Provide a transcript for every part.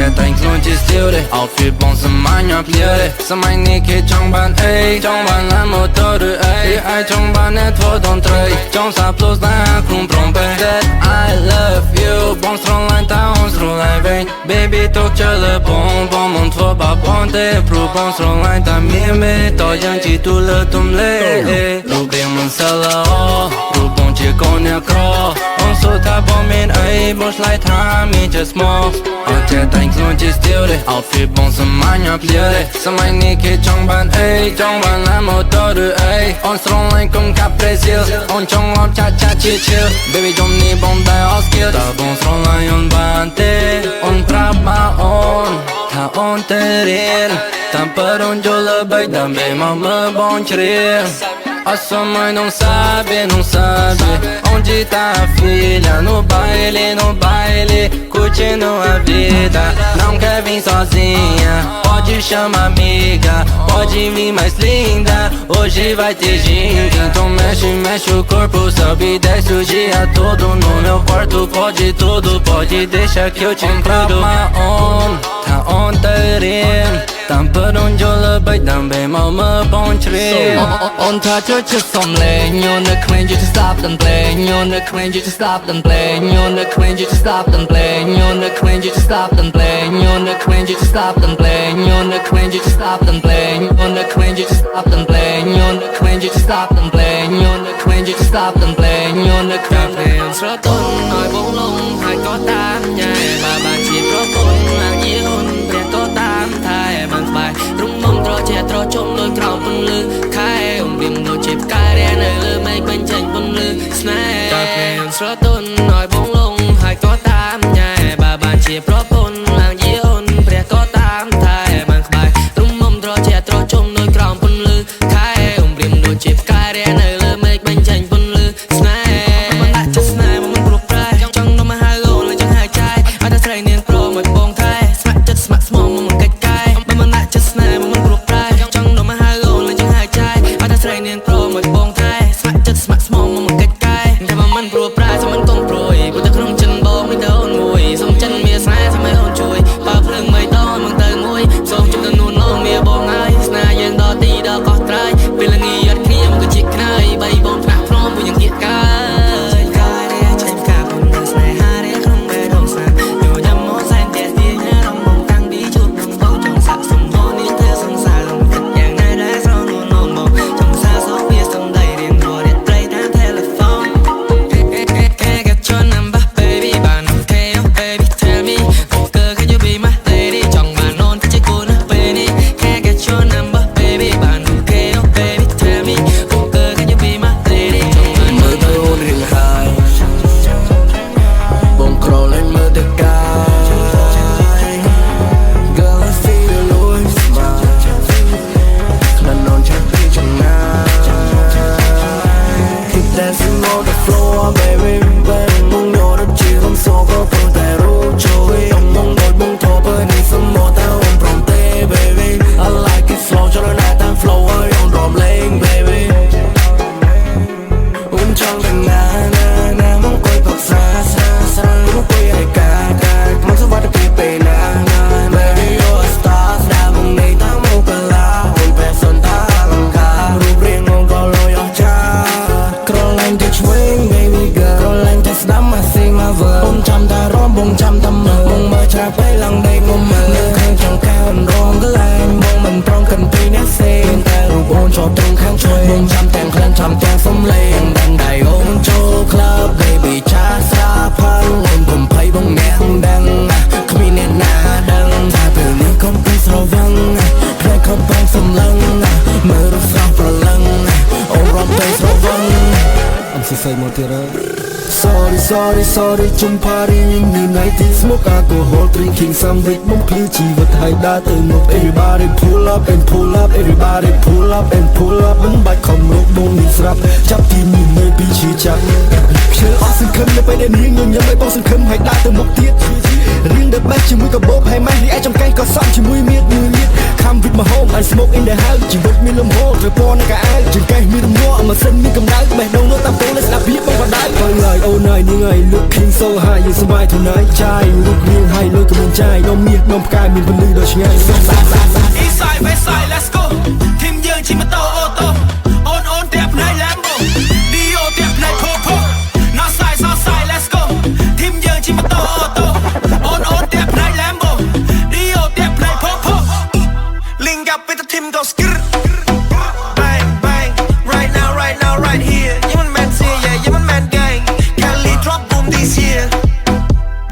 ចេះតែងខ្លួនជាស្ទៀវទេ outfit បងសម័យញ៉ាំភ្លៀទេសម័យនេះគេចង់បានអីចង់បានឡានម៉ូតូឬអីអាចចង់បានអ្នកធ្វើតន្ត្រីចង់សាផ្លូវស្នេហាក្នុងព្រំពេ That I love you បងស្រឡាញ់តើអូនស្រឡាញ់វិញ Baby ទុកជើលើបងមិនធ្វើបាបអូនទេព្រោះបងស្រឡាញ់តែមានមេតយ៉ាងជីទូលើទំលេរូបរាងមិនសិលរូបបងជាកូនអ្នកក្រអូនសូថាបងមានអីបងឆ្លើយថាមានជាស្មោះអត់ចេះតែងខ្លួនជាស្ទៀវទេ outfit បងសម័យញ៉ាំភ្លៀទេសម័យនេះគេចង់បានអីចង់បានឡានម៉ូតូឬអីអូនស្រឡាញ់កុំកាប់ប្រេស៊ីលអូនចង់អត់ចាជាឈឺ Baby យំនេះបងតែអត់ skill តើបងស្រឡាញ់អូនបានទេអូនប្រាប់មកអូនថាអូនទៅរៀនតាមប៉រូនយល់បីដើម្បីមកមើលបងច្រៀងអត់សម័យ não sabe onde tá a filha no baile curtindo a vida não quer vir sozinha pode chamar amiga pode vir mais linda hoje vai ter ginga então mexe o corpo sobe e desce o dia todo no meu quarto pode tudo pode deixar que eu te cuido tá on tới riêng tạm bớt on cho lỡ bay đam bề màu mơ bon tree on tha cho chất xóm lệ nhon the queen you to stop and play nhon the queen you to stop and play nhon the queen you to stop and play nhon the queen you to stop and play nhon the queen you to stop and play nhon the queen you to stop and play nhon the queen you to stop and play nhon the queen you to stop and play nhon the queen you to stop and play nhon the queenស្រទន់ឲ្យបងលងហើយក៏តាមញ៉ែបានជាប្រពន្ធឡើងយីហ៊ុនព្រះក៏តាមថែបានស្បែករុំមុំត្រជាត្រជុំដោយក្រោមពន្លឺខែអងរៀមដូចជាផ្កាយរះនៅលើមេឃបញ្ចេញពន្លឺស្នេហ៍តែខ្ញុំស្រទន់ឲ្យបងលងហើយក៏តាមញ៉ែបានជាប្រពន្ធឡើងយីហ៊ុនព្រះក៏តាមថែបានស្បែករុំមុំត្រជាត្រជុំដោយក្រោមពន្លឺខែអងរៀមដូចជាផ្កាយរះនៅលើមេឃបញ្ចេញពន្លឺស្នេហ៍មិនដាក់ចិត្តស្នេហ៍មិនព្រោះប្រែចង់នំមកហៅអូនចង់ហៅចាយឲ្យតែស្រីនាងប្រមកបងថែស្ម័គ្រចិត្តស្ម័គ្រស្មងមកកិច្ចកាយមិនដាក់ចិត្តស្នេហ៍មិនព្រោះប្រែចង់នំមកហៅអូនចង់ហៅចាយឲ្យតែស្រីនាងប្រមកបងថែស្ម័គ្រចិត្តស្ម័គ្រស្មងមកកិច្ចកាយតែមិនព្រោះប្រែសមមិនកុំព្រួយព្រោះតែក្នុងចិនបងមានតែអូនមួយសុំចិនមានស្នេហ៍ធ្វើឲ្យអូនជួយបើភ្លើងមិនដល់មកទៅមួយសូមជុំទៅនួនអូនមានបងហើយស្នេហ៍យើងដល់ទីដល់កោះត្រៃពេលល្ងាចអត់គ្នាមកជាខ្នើយបីបងថ្នាក់ព្រមមួយយ៉ាងទៀតកាយកាយរះចេញកាប់មិនស្នេហារះក្នុងបេះដូងស្នាញញឹមមកសែនតែទីញ៉ាំមកតាំងពីជួបនឹងបងចង់សាក់សំហោនេះទៅសង្សារគិតយ៉ាងណាដែរស្រងនួនមកចង់សាសូវាសំដីរៀងរួចត្រីតាម telephone Can't get your number baby but okay oh baby tell me girl can you be my lady ចង់បានអូនជាគូណាពេលនេះ Can't get your number baby but okay oh baby tell me girl can you be my lady ចង់បានមើលទៅអូនរៀងហើយបងក្រលែងមើលទៅកាយ Girl I feel the Lord smile ខ្លាននឆាប់ពីចំណាយ Keep dancing on the floor baby baby មកញ៉រជារំសោក៏ព្រោះតែរូបជួយមកដូចមកធប់នេះសមកតើអូនព្រមទេ baby I like it slow ចលនាតាម flow ឲ្យអូនរំលេង baby អូនចង់ទៅណាមកគួយផឹកស្រាមកគួយឲ្យកាមកសុវត្ថិភាពពេលណា baby you're a star ស្ដាប់មកនេះតាមមកកលាអូនពេលសិនតាលង្ការរូបរាងអូនក៏លយអស់ចាក្រឡាញ់ទៅឆ្វេង baby girl ក្រឡាញ់ទៅស្ដាប់មក sing my word អូនចាំតែរំបងចាំតែមើលបងមើលច្រើនពេលឡើងដេកមកមើលនៅខាងចង្កៅរំកន្លែងបងមិនប្រងកាន់ពីអ្នកសេតែរូបអូនចូលត្រង់ខាងឆ្វេងបងចាំទាំងក្លិនចាំទាំងសំឡេងដឹងដៃអូនចូល club baby ឆាស្រាផលអូនបំភ័យបងអ្នកដឹងគ្មានអ្នកណាដឹងតែពេលនេះកុំពីស្រវឹងព្រែកខំបងសំឡឹងមើលរសោះប្រលឹងអូនរំទៅស្រវឹងអមសិស័យមកទៀត Sorry ជុំ party នេះ night smoke alcohol drinking some drink មកភ្លឺជីវិតហើយដើរទៅមុខ everybody pull up and pull up everybody pull up and pull up មិនបាច់ខំរកបងនេះស្រាប់ចាប់ទីនេះនៅពីឈឺចាប់ខ្ជិលអស់សង្ឃឹមនៅពេលដែលនាងញញឹមឲ្យបងសង្ឃឹមហើយដើរទៅមុខទៀតរៀងដើរបេះជាមួយកាបូបហើយម៉េះនេះឯងចំកែងក៏សក់ជាមួយមៀត Come with my home and smoke in the house ជីវិតមានលំហត្រូវពណ៌នៅកៅអៅចង្កេះមានរំងាស់ម៉ាស៊ីនមានកម្ដៅបេះដូងនៅតាមពងនៅស្ដាប់វាបងបដៅបងហើយអូនហើយនាងហើយ looking សូវហើយយើងសប្បាយធូរណាយចាយរូបរាងហើយលុយក៏មានចាយនំមាសនំផ្កាយមានពលឺដ៏ឆ្ងាញ់ East side west side let's go ធីមយើងជិះម៉ូតូអូតូអូនតែផ្នែក Lambo Dio តែផ្នែក Popo North side south side let's go ធីមយើងជិះម៉ូតូអូតូអូនតែផ្នែក Lambo Dio តែផ្នែក Popo Link up with the team go skr Bang bang right now right here ยังมันแมนเซียยังมันแมน gang Cali drop boom this year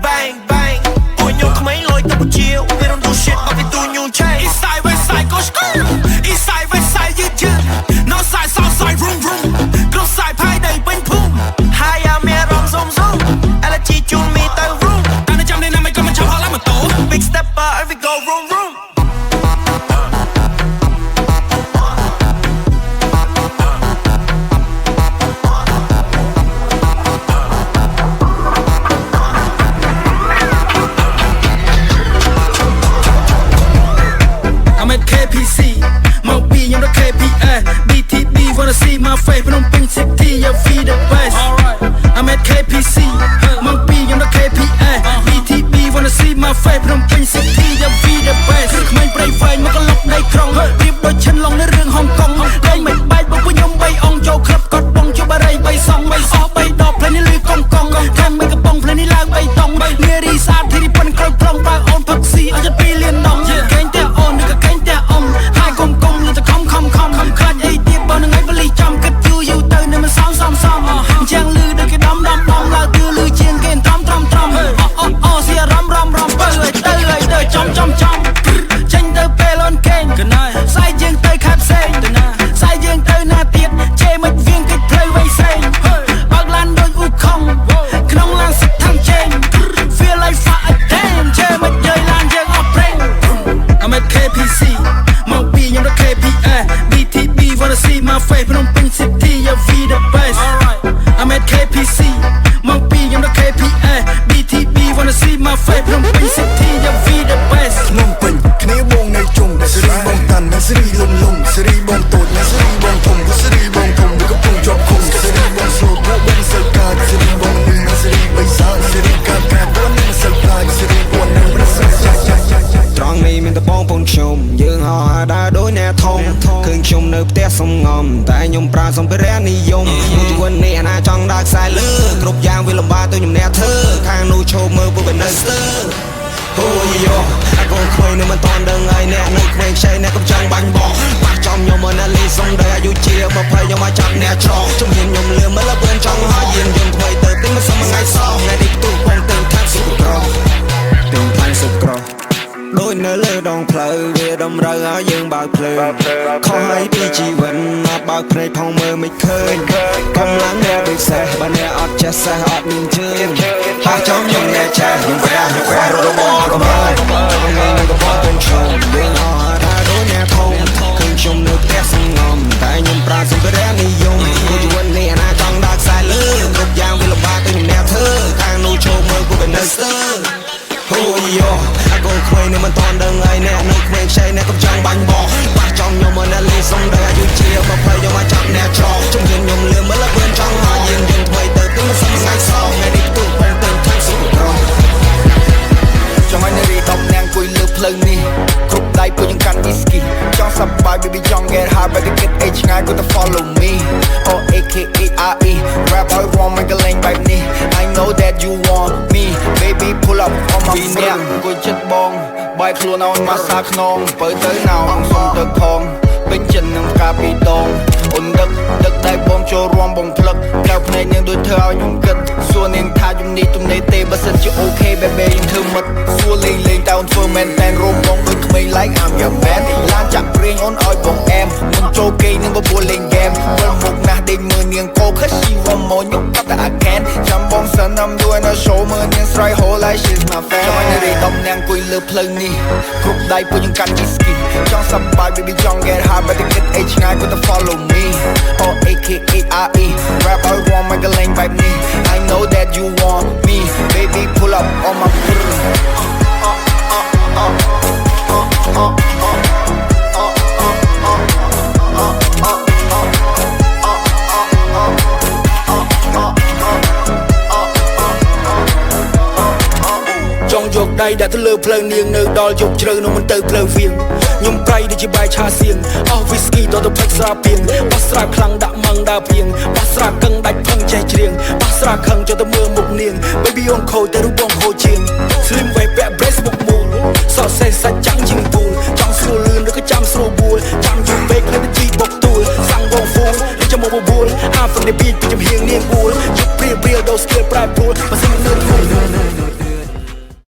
Bang bang ពួកញោមក្មេងលយទៅពជា We don't do shit មកពីទូញូឆៃ East side west side go skr East side west side យឺត North side south side roomក្រុង side ផៃដីពេញភូមិ High អាមេរំសុំ Allergy ជូនមីទៅ room តែនៅចាំនេះណាមិនក៏មិនចោលហើយម៉ូតូ Big stepper every go room I'm at KPC មកពីខ្ញុំដល់ KPS BTB wanna see my face ភ្នំពេញ city your feet the best I'm at KPC មកពីខ្ញុំដល់ KPS BTB wanna see my face ភ្នំពេញ city your feet the best ក្មេងប្រៃវែងមកកលុកដីក្រុងប្រៀបដូចឈិនឡុងនៅរឿងហុងកុងលេងមិនបាច់បងពួកខ្ញុំ3អង្គចូលក្លឹបកត់បងជួបបារី3សងអស់3ដបផ្លេនេះលឺកងខាងមិនកំប៉ុងផ្លេនេះឡើង3តង់នារីស្អាតធីរីប៉ុនក្រោយប្រងបើអូនផឹកស៊ីអត់ចិត្ត2លានដងកេងតែអូននឹងក៏កេងតែអ៊ំហើយគុំនឹងតែខំខ្លាចអីទៀតបើនឹងឲ្យបលីចំគិតយូរទៅនឹងមិនសំយ៉ាងលឺដូចគេដំឡើងទឿលឺជាងគេអូសៀរំបើទៅចំចេញទៅពេលអូនកេងសាយយើងទៅខែផ្សេងសាយយើងទៅណាទៀតជេមិនវៀងគេផ្លូវវៃផ្សេងបើកឡានដូចអ៊ូខុងក្នុងឡានសិតខាងជេង Feel like fire damn ជេមិនយាយឡានយើងអត់ប្រេង I'm at KPC មកពីខ្ញុំដល់ KPS BTB wanna see my face ភ្នំពេញ city your feet the best I'm at KPC មកពីខ្ញុំដល់ KPS BTB wanna see my face ភ្នំពេញ city your feet the best ភ្នំពេញគ្នាបងនៅជុំសេរីបងតាន់និងសេរីលំសេរីបងតូចនិងសេរីបងធំសេរីបងធំនិងកំពុងជាប់ឃុំសេរីបងស្លូតបងសើកាសេរីបងនឹងសេរីបៃសាសេរីកាបងនឹងសើកាសេរីបងនឹងប្រសិទ្ធត្រង់នេះមានតែបងប្អូនខ្ញុំយើងហោះដើរដូចអ្នកធំឃើញខ្ញុំនៅផ្ទះសំងំតែខ្ញុំប្រើសម្ភារៈនិយមមួយជីវិតនេះណាចង់ដើរខ្សែលើគ្រប់យ៉ាងវាលំបាកទៅខ្ញុំអ្នកធ្វើខាងនោះឈប់មើលពួកវានៅស្ទើអូយអាកូនក្មេងនៅមិនតាន់ដឹងហើយអ្នកនៅក្មេងខ្ចីអ្នកកំចង់បាញ់បោះបាក់ចំខ្ញុំមកណាលីសុំដែរអាយុជា20ខ្ញុំមកចាប់អ្នកច្រកជំនាញខ្ញុំលឿនមើលលឿនចង់ហើយយានយន្តថ្មីទៅទិញមិនសមថ្ងៃសោះថ្ងៃនេះផ្ទុះបងទៅខាងសុខក្រដូចនៅលើដងផ្លូវវាតម្រូវឲ្យយើងបើកភ្លើងខុសហើយពីជីវិតអត់បើកភ្នែកផងមើលមិនឃើញកំឡុងអ្នកដូចសេះបើអ្នកអត់ចេះសេះអត់មានជើងប៉ះចំខ្ញុំអ្នកចេះខ្ញុំប្រះខ្ញុំខ្វះរបស់កំហើញខ្ញុំនឹងកំពុងពងឈោយើងអត់ដែរដូចអ្នកធំឃើញខ្ញុំនៅផ្ទះសងំតែខ្ញុំប្រើសម្ភារៈនិយមជីវិតនេះណាចង់ដើរខ្សែលើគ្រប់យ៉ាងវាលំបាកទៅខ្ញុំអ្នកធ្វើខាងនោះឈប់មើលពួកវានៅស្ទើអូយអាកូនក្មេងនៅមិនតាន់ដឹងហើយអ្នកនៅក្មេងខ្ចីអ្នកកំចង់បាញ់បោះបាក់ចំខ្ញុំមកណាលីសុំដែរអាយុជា20ខ្ញុំមកចាប់អ្នកច្រកជំនាញខ្ញុំលឿនមើលលឿនចង់ហើយយានយន្តថ្មីទៅទិញមិនសមថ្ងៃសោះថ្ងៃនេះផ្ទុះបងទៅខាងសុខក្រចង់ឲ្យនារី10នាក់អង្គុយលើផ្លូវនេះគ្រប់ដៃពួកយើងកាន់ whisky ចង់សប្បាយ baby ចង់ get high but get age ឆ្ងាយ to follow me or AKARE rap ឲ្យ warm មិនក៏លេងបែបនេះ I know that you want me baby pull up on my phone អង្គុយចិត្តបងបាយខ្លួនឲ្យមកសាខ្នងបើទៅណៅសុំទៅផងពេញចិត្តនឹងការពីដងអូនដឹកតែបងចូលរួមបងផ្លឹកកៅភ្នែកនាងដូចធ្វើឲ្យខ្ញុំគិតសួរនាងថាជំនីទំនេរទេបើសិនជាអូខេ baby យើងធ្វើមិត្តសួរលេងតែអូនធ្វើមែនតែនរួមបងដូចក្មេង like I'm your man ឡានចាក់ព្រៀងអូនឲ្យបងអែមមិនចូលគេនឹងបបួលលេងហ្គេមវិលមុខណាស់ដេញមើលនាងកោ cause she want more ខ្ញុំបាត់តែ I can ចាំបងសិន I'm doing a show មើលនាងស្រ័យ whole like she's my fan ចង់ឲ្យនារី10នាក់អង្គុយលើផ្លូវនេះគ្រប់ដៃពួកយើងកាន់ whisky ចង់សប្បាយ baby ចង់ get high but get age ឆ្ងាយ to follow me or AKARE rap ឲ្យ warm មិនក៏លេងបែបនេះ I know that you want me baby pull up on my ដៃដាក់ទៅលើភ្លើងនាងនៅដល់យប់ជ្រៅនោះមិនទៅភ្លើងវៀងខ្ញុំប្រៃដូចជាបាយឆាសៀងអស់វីស្គីដល់ទៅផឹកស្រាពីងបោះស្រាខ្លាំងដាក់ម៉ងដើរព្រៀងបោះស្រាកឹងដាច់ផឹងចេះច្រៀងបោះស្រាខឹងចូលទៅមើលមុខនាង Baby on cold តែរូបបងហូរជាង Slim way ពាក់ brace មុខមូលសក់សេះសាច់ចាំងជាងពូលចង់ស្រួលលឿនឬក៏ចាំស្រួលបួលចាំយូរពេកហើយទៅជីបុកទូលសាំងបងហ្វូលឬចាំមកបបួលអាហ្វឹងនៃពីចំហៀងនាងបួលជិះព្រាលដូរស្គៀលប្រែប្រួលបើសិននៅ